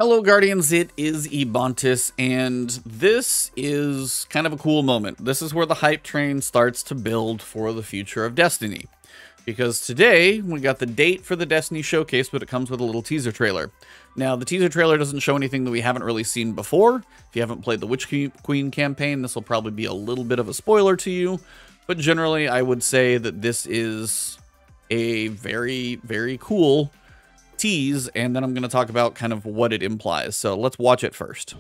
Hello Guardians, it is Ebontis, and this is kind of a cool moment. This is where the hype train starts to build for the future of Destiny. Because today, we got the date for the Destiny Showcase, but it comes with a little teaser trailer. Now, the teaser trailer doesn't show anything that we haven't really seen before. If you haven't played the Witch Queen campaign, this will probably be a little bit of a spoiler to you. But generally, I would say that this is a very, very cool tease, and then I'm going to talk about kind of what it implies. So let's watch it first.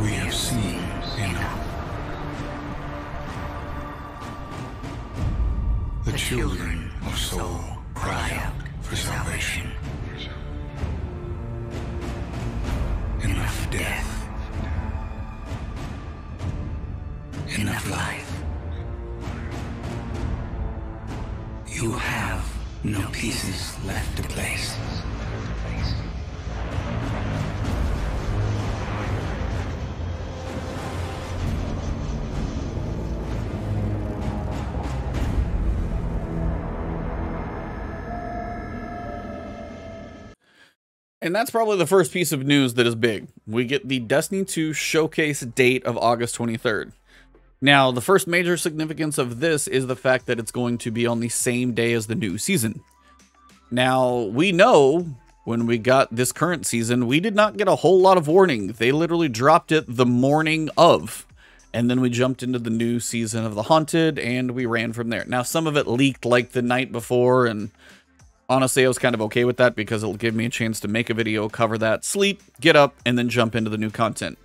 We have seen enough. The children of Soul cry out for salvation. Enough death. Enough life. You have no pieces left to place. And that's probably the first piece of news that is big. We get the Destiny 2 showcase date of August 23rd. Now, the first major significance of this is the fact that it's going to be on the same day as the new season. Now, we know when we got this current season, we did not get a whole lot of warning. They literally dropped it the morning of. And then we jumped into the new season of The Haunted, and we ran from there. Now, some of it leaked like the night before, and honestly, I was kind of okay with that because it'll give me a chance to make a video, cover that, sleep, get up, and then jump into the new content.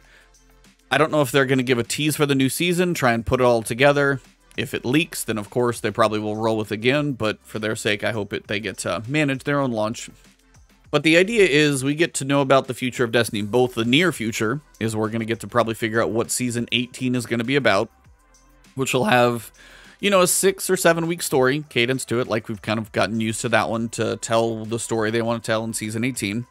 I don't know if they're going to give a tease for the new season, try and put it all together. If it leaks, then of course they probably will roll with it again, but for their sake, I hope they get to manage their own launch. But the idea is we get to know about the future of Destiny. Both the near future is we're going to get to probably figure out what Season 18 is going to be about, which will have, you know, a 6 or 7 week story cadence to it, like we've kind of gotten used to that one to tell the story they want to tell in Season 18.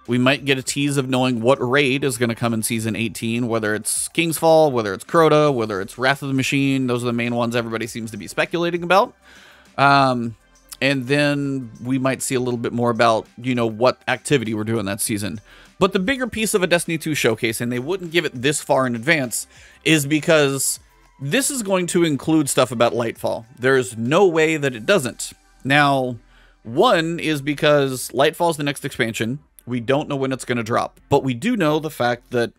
We might get a tease of knowing what raid is going to come in Season 18, whether it's King's Fall, whether it's Crota, whether it's Wrath of the Machine. Those are the main ones everybody seems to be speculating about. And then we might see a little bit more about, you know, what activity we're doing that season. But the bigger piece of a Destiny 2 showcase, and they wouldn't give it this far in advance, is because this is going to include stuff about Lightfall. There's no way that it doesn't. Now, one is because Lightfall is the next expansion. We don't know when it's going to drop, but we do know the fact that,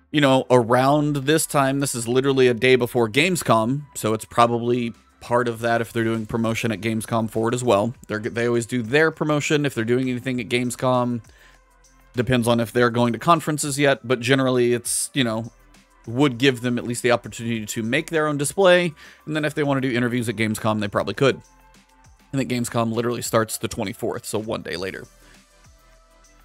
you know, around this time, this is literally a day before Gamescom, so it's probably part of that if they're doing promotion at Gamescom for it as well. They always do their promotion if they're doing anything at Gamescom. Depends on if they're going to conferences yet, but generally it's, you know, would give them at least the opportunity to make their own display, and then if they want to do interviews at Gamescom, they probably could. I think Gamescom literally starts the 24th, so one day later.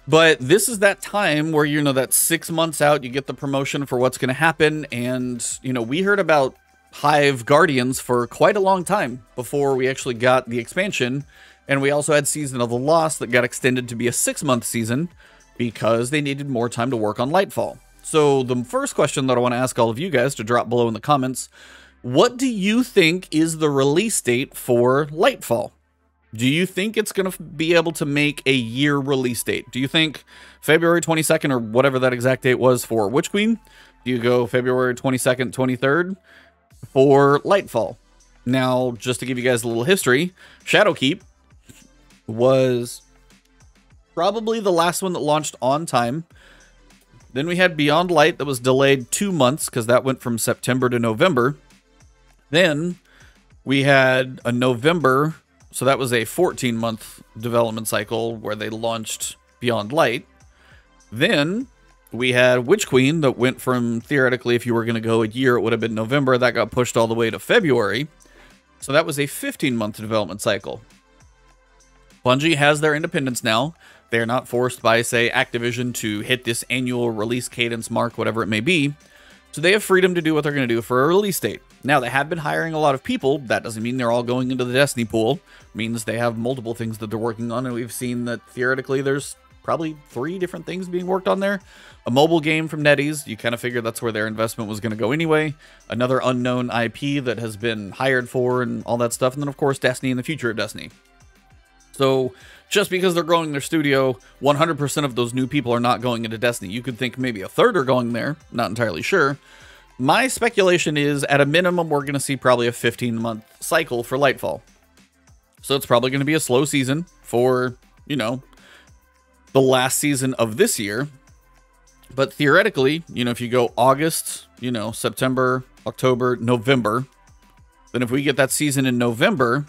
But this is that time where, you know, that's 6 months out, you get the promotion for what's going to happen. And, you know, we heard about Hive Guardians for quite a long time before we actually got the expansion. And we also had Season of the Lost that got extended to be a 6-month season because they needed more time to work on Lightfall. So the first question that I want to ask all of you guys to drop below in the comments, what do you think is the release date for Lightfall? Do you think it's going to be able to make a year release date? Do you think February 22nd or whatever that exact date was for Witch Queen? Do you go February 22nd, 23rd for Lightfall? Now, just to give you guys a little history, Shadowkeep was probably the last one that launched on time. Then we had Beyond Light that was delayed 2 months because that went from September to November. Then we had a November. So that was a 14-month development cycle where they launched Beyond Light. Then we had Witch Queen that went from, theoretically, if you were going to go a year, it would have been November. That got pushed all the way to February. So that was a 15-month development cycle. Bungie has their independence now. They're not forced by, say, Activision to hit this annual release cadence mark, whatever it may be. So they have freedom to do what they're going to do for a release date. Now, they have been hiring a lot of people. That doesn't mean they're all going into the Destiny pool. It means they have multiple things that they're working on, and we've seen that theoretically there's probably 3 different things being worked on there. A mobile game from NetEase. You kind of figured that's where their investment was going to go anyway. Another unknown IP that has been hired for and all that stuff. And then, of course, Destiny and the future of Destiny. So just because they're growing their studio, 100% of those new people are not going into Destiny. You could think maybe a third are going there, not entirely sure. My speculation is, at a minimum, we're going to see probably a 15-month cycle for Lightfall. So it's probably going to be a slow season for, you know, the last season of this year. But theoretically, you know, if you go August, you know, September, October, November, then if we get that season in November,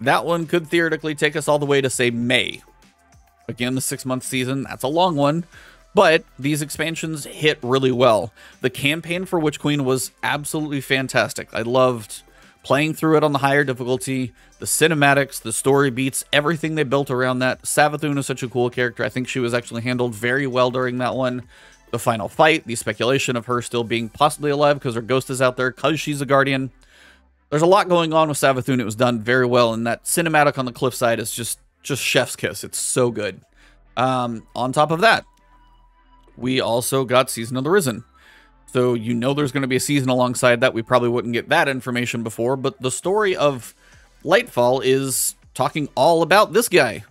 that one could theoretically take us all the way to, say, May. Again, the 6-month season, that's a long one. But these expansions hit really well. The campaign for Witch Queen was absolutely fantastic. I loved playing through it on the higher difficulty, the cinematics, the story beats, everything they built around that. Savathun is such a cool character. I think she was actually handled very well during that one. The final fight, the speculation of her still being possibly alive because her ghost is out there because she's a guardian. There's a lot going on with Savathun. It was done very well, and that cinematic on the cliffside is just chef's kiss. It's so good. On top of that, we also got Season of the Risen. So you know there's going to be a season alongside that. We probably wouldn't get that information before, but the story of Lightfall is talking all about this guy.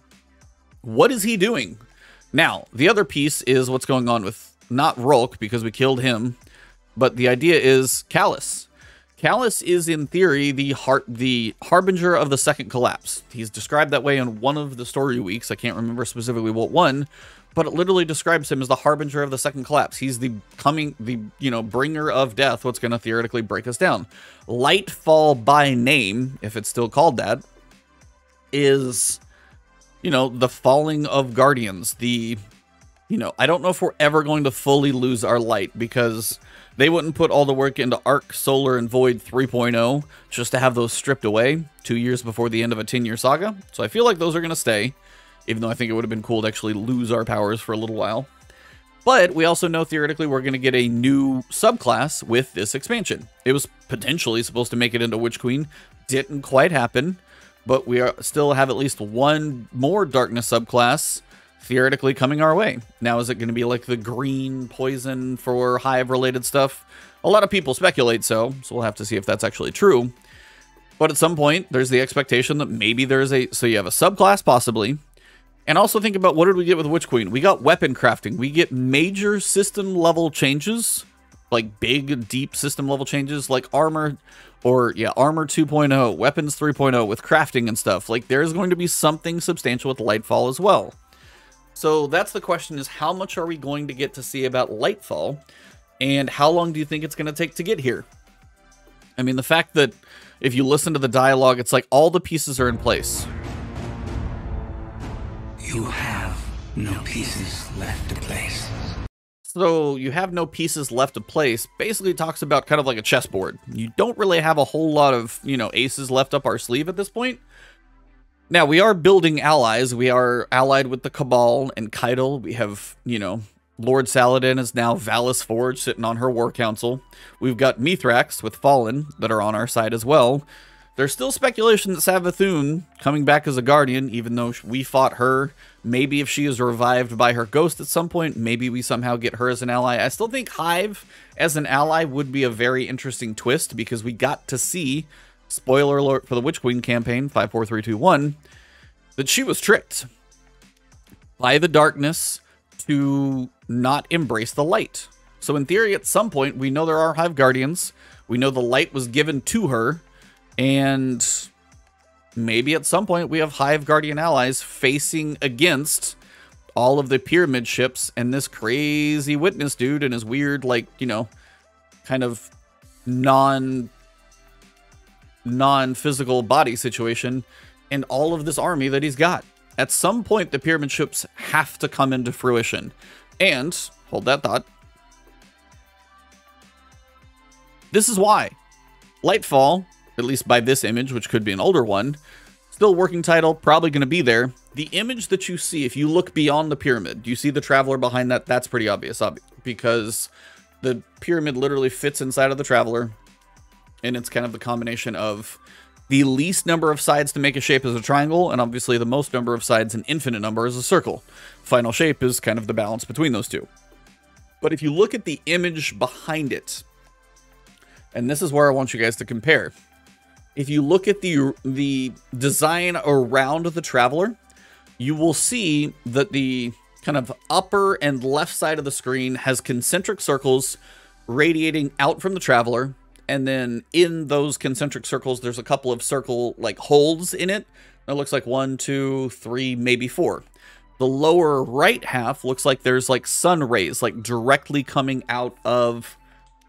What is he doing? Now, the other piece is what's going on with not Rolk, because we killed him, but the idea is Callus. Callus is, in theory, the harbinger of the second collapse. He's described that way in one of the story weeks. I can't remember specifically what one, but it literally describes him as the harbinger of the second collapse. He's the bringer of death, what's going to theoretically break us down. Lightfall by name, if it's still called that, is, you know, the falling of guardians. I don't know if we're ever going to fully lose our light, because they wouldn't put all the work into Arc, Solar, and Void 3.0 just to have those stripped away 2 years before the end of a 10-year saga. So I feel like those are going to stay, even though I think it would have been cool to actually lose our powers for a little while. But we also know theoretically we're going to get a new subclass with this expansion. It was potentially supposed to make it into Witch Queen. Didn't quite happen, but we still have at least one more Darkness subclass theoretically coming our way. Now, is it going to be like the green poison for hive-related stuff? A lot of people speculate so we'll have to see if that's actually true. But at some point, there's the expectation that maybe there's so you have a subclass, possibly. And also think about, what did we get with Witch Queen? We got weapon crafting. We get major system-level changes, like big, deep system-level changes, like armor, or, yeah, armor 2.0, weapons 3.0, with crafting and stuff. Like, there's going to be something substantial with Lightfall as well. So that's the question, is how much are we going to get to see about Lightfall, and how long do you think it's going to take to get here? I mean, the fact that if you listen to the dialogue, it's like all the pieces are in place. You have no pieces left to place. So you have no pieces left to place basically talks about kind of like a chessboard. You don't really have a whole lot of, aces left up our sleeve at this point. Now, we are building allies. We are allied with the Cabal and Caiatl. We have, Lord Saladin is now Valis Forge sitting on her war council. We've got Mithrax with Fallen that are on our side as well. There's still speculation that Savathun coming back as a guardian, even though we fought her. Maybe if she is revived by her ghost at some point, maybe we somehow get her as an ally. I still think Hive as an ally would be a very interesting twist, because we got to see, spoiler alert for the Witch Queen campaign, 54321, that she was tricked by the darkness to not embrace the light. So in theory, at some point, we know there are Hive Guardians. We know the light was given to her. And maybe at some point we have Hive Guardian allies facing against all of the pyramid ships and this crazy witness dude and his weird, kind of non-physical body situation and all of this army that he's got. At some point, the pyramid ships have to come into fruition. And, hold that thought, this is why Lightfall, at least by this image, which could be an older one, still working title, probably going to be there. The image that you see, if you look beyond the pyramid, you see the Traveler behind that. That's pretty obvious, because the pyramid literally fits inside of the Traveler, and it's kind of the combination of the least number of sides to make a shape as a triangle, and obviously the most number of sides, an infinite number, as a circle. Final shape is kind of the balance between those two. But if you look at the image behind it, and this is where I want you guys to compare. If you look at the design around the Traveler, you will see that the kind of upper and left side of the screen has concentric circles radiating out from the Traveler. And then in those concentric circles, there's a couple of circle like holes in it. It looks like 1, 2, 3, maybe 4. The lower right half looks like there's like sun rays like directly coming out of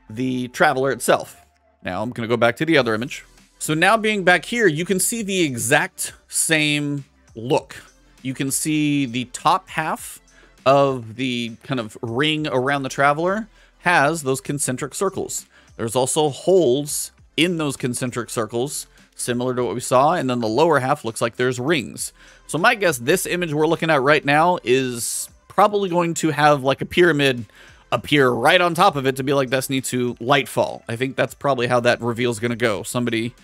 the Traveler itself. Now I'm going to go back to the other image. So now being back here, you can see the exact same look. You can see the top half of the kind of ring around the Traveler has those concentric circles. There's also holes in those concentric circles, similar to what we saw, and then the lower half looks like there's rings. So my guess, this image we're looking at right now is probably going to have like a pyramid appear right on top of it to be like Destiny 2 Lightfall. I think that's probably how that reveal is going to go. Somebody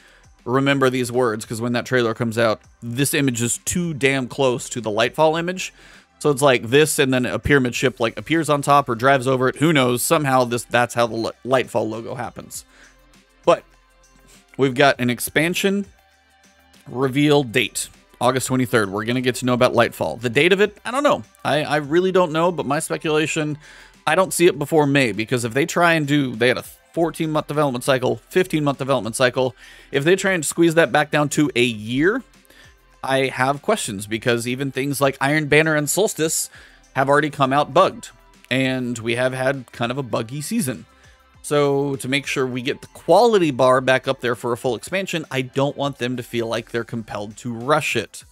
remember these words, because when that trailer comes out, this image is too damn close to the Lightfall image. So it's like this, and then a pyramid ship like appears on top or drives over it. Who knows? Somehow that's how the Lightfall logo happens. But we've got an expansion reveal date, August 23rd. We're going to get to know about Lightfall. The date of it, I don't know. I really don't know, but my speculation, I don't see it before May, because if they try and do, they had a 14-month development cycle, 15-month development cycle. If they try and squeeze that back down to a year, I have questions, because even things like Iron Banner and Solstice have already come out bugged, and we have had kind of a buggy season. So to make sure we get the quality bar back up there for a full expansion, I don't want them to feel like they're compelled to rush it.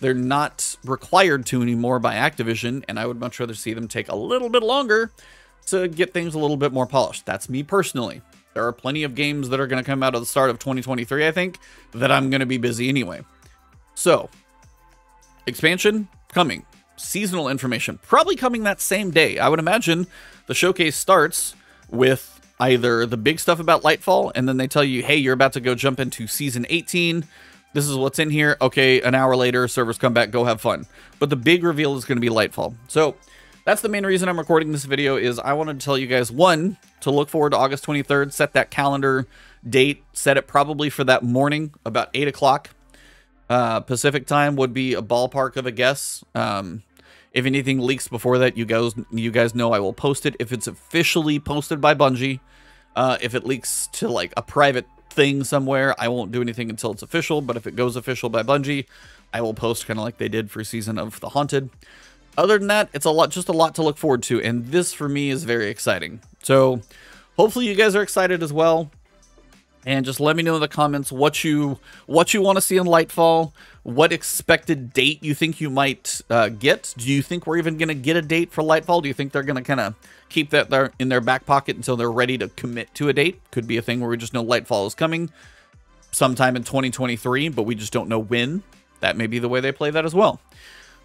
They're not required to anymore by Activision, and I would much rather see them take a little bit longer to get things a little bit more polished. That's me personally. There are plenty of games that are going to come out at the start of 2023, I think, that I'm going to be busy anyway. So, expansion coming. Seasonal information probably coming that same day. I would imagine the showcase starts with either the big stuff about Lightfall, and then they tell you, hey, you're about to go jump into Season 18. This is what's in here. Okay, an hour later, servers come back, go have fun. But the big reveal is going to be Lightfall. So, that's the main reason I'm recording this video, is I wanted to tell you guys, one, to look forward to August 23rd, set that calendar date, set it probably for that morning, about 8 o'clock. Pacific time would be a ballpark of a guess. If anything leaks before that, you guys know I will post it. If it's officially posted by Bungie, if it leaks to like a private thing somewhere, I won't do anything until it's official. But if it goes official by Bungie, I will post kind of like they did for Season of the Haunted. Other than that, it's just a lot to look forward to, and this for me is very exciting. So hopefully you guys are excited as well. And just let me know in the comments what you want to see in Lightfall, what expected date you think you might get. Do you think we're even going to get a date for Lightfall? Do you think they're going to kind of keep that there in their back pocket until they're ready to commit to a date? Could be a thing where we just know Lightfall is coming sometime in 2023, but we just don't know when. That may be the way they play that as well.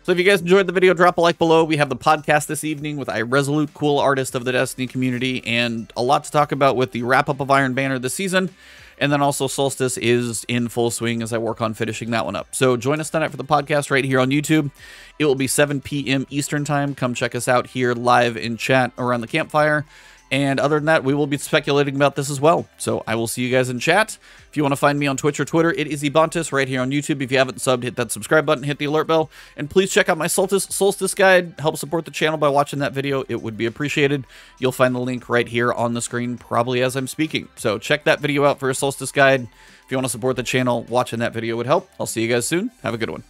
So if you guys enjoyed the video, drop a like below. We have the podcast this evening with Irresolute, cool artist of the Destiny community, and a lot to talk about with the wrap-up of Iron Banner this season. And then also Solstice is in full swing as I work on finishing that one up. So join us tonight for the podcast right here on YouTube. It will be 7 p.m. Eastern time. Come check us out here live in chat around the campfire. And other than that, we will be speculating about this as well. So I will see you guys in chat. If you want to find me on Twitch or Twitter, it is Ebontis right here on YouTube. If you haven't subbed, hit that subscribe button, hit the alert bell, and please check out my Solstice guide. Help support the channel by watching that video. It would be appreciated. You'll find the link right here on the screen, probably as I'm speaking. So check that video out for a Solstice guide. If you want to support the channel, watching that video would help. I'll see you guys soon. Have a good one.